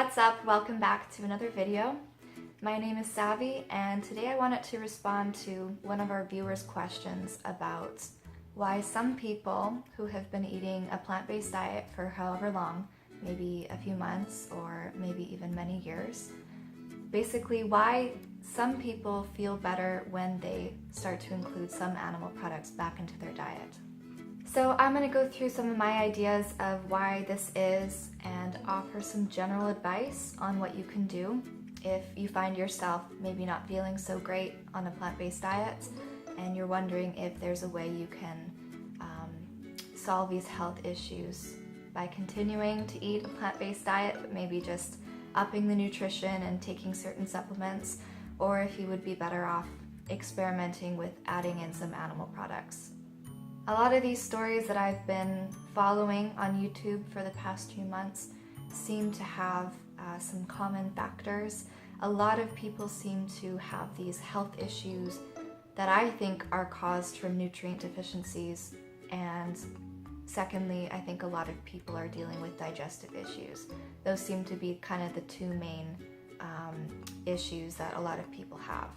what's up? Welcome back to another video. My name is Savvy, and today I wanted to respond to one of our viewers' questions about why some people who have been eating a plant-based diet for however long, maybe a few months or maybe even many years, basically why some people feel better when they start to include some animal products back into their diet. So I'm going to go through some of my ideas of why this is and offer some general advice on what you can do if you find yourself maybe not feeling so great on a plant-based diet and you're wondering if there's a way you can solve these health issues by continuing to eat a plant-based diet, but maybe just upping the nutrition and taking certain supplements, or if you would be better off experimenting with adding in some animal products. A lot of these stories that I've been following on YouTube for the past few months seem to have some common factors. A lot of people seem to have these health issues that I think are caused from nutrient deficiencies, and secondly, I think a lot of people are dealing with digestive issues. Those seem to be kind of the two main issues that a lot of people have.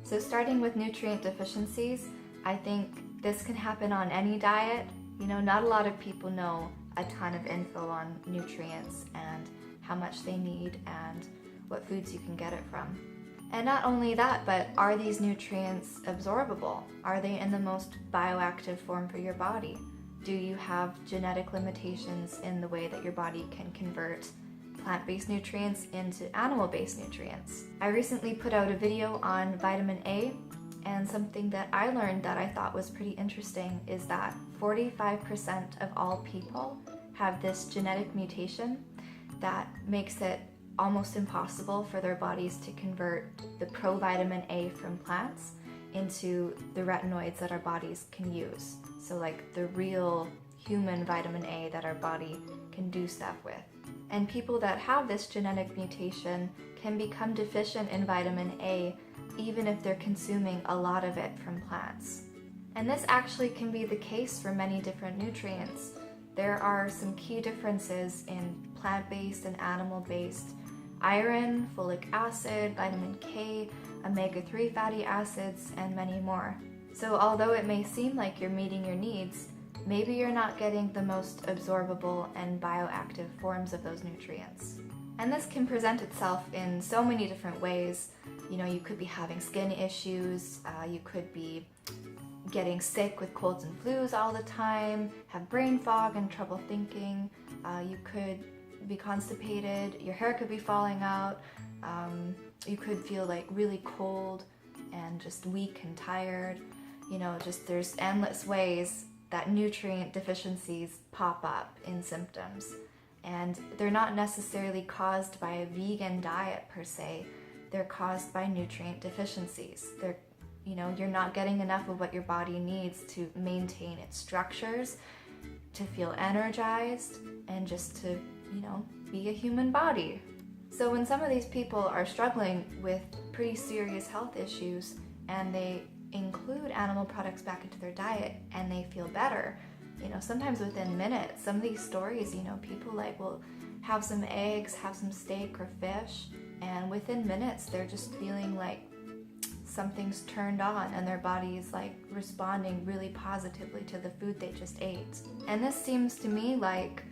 So starting with nutrient deficiencies, I think this can happen on any diet. You know, not a lot of people know a ton of info on nutrients and how much they need and what foods you can get it from. And not only that, but are these nutrients absorbable? Are they in the most bioactive form for your body? Do you have genetic limitations in the way that your body can convert plant-based nutrients into animal-based nutrients? I recently put out a video on vitamin A, and something that I learned that I thought was pretty interesting is that 45% of all people have this genetic mutation that makes it almost impossible for their bodies to convert the provitamin A from plants into the retinoids that our bodies can use. So like the real human vitamin A that our body can do stuff with. And people that have this genetic mutation can become deficient in vitamin A even if they're consuming a lot of it from plants. And this actually can be the case for many different nutrients. There are some key differences in plant-based and animal-based iron, folic acid, vitamin K, omega-3 fatty acids, and many more. So although it may seem like you're meeting your needs, maybe you're not getting the most absorbable and bioactive forms of those nutrients. And this can present itself in so many different ways. You know, you could be having skin issues, you could be getting sick with colds and flus all the time, have brain fog and trouble thinking, you could be constipated, your hair could be falling out, you could feel like really cold and just weak and tired. You know, just there's endless ways that nutrient deficiencies pop up in symptoms. And they're not necessarily caused by a vegan diet per se, they're caused by nutrient deficiencies. You know, you're not getting enough of what your body needs to maintain its structures, to feel energized, and just to, you know, be a human body. So when some of these people are struggling with pretty serious health issues and they include animal products back into their diet and they feel better, you know, sometimes within minutes. Some of these stories, you know, people like will have some eggs, have some steak or fish, and within minutes they're just feeling like something's turned on and their body is like responding really positively to the food they just ate. And this seems to me like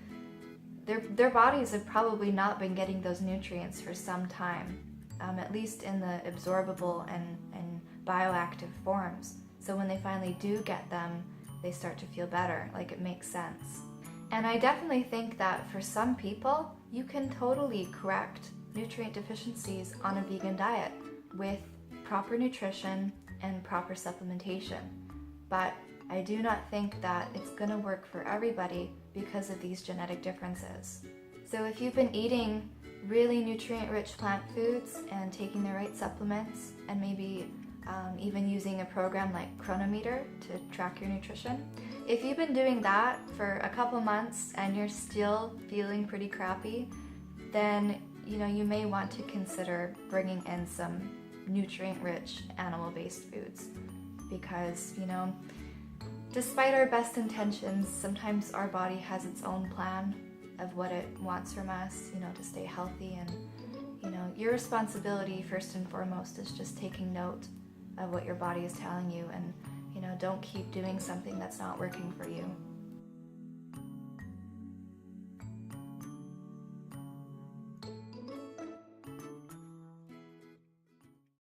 their bodies have probably not been getting those nutrients for some time, at least in the absorbable and bioactive forms. So when they finally do get them, they start to feel better, like it makes sense. And I definitely think that for some people, you can totally correct nutrient deficiencies on a vegan diet with proper nutrition and proper supplementation. But I do not think that it's going to work for everybody because of these genetic differences. So if you've been eating really nutrient-rich plant foods and taking the right supplements and maybe even using a program like Chronometer to track your nutrition, if you've been doing that for a couple months and you're still feeling pretty crappy, then you know you may want to consider bringing in some nutrient-rich animal-based foods, because you know, despite our best intentions, sometimes our body has its own plan of what it wants from us, to stay healthy. And, your responsibility first and foremost is just taking note of what your body is telling you, and, don't keep doing something that's not working for you.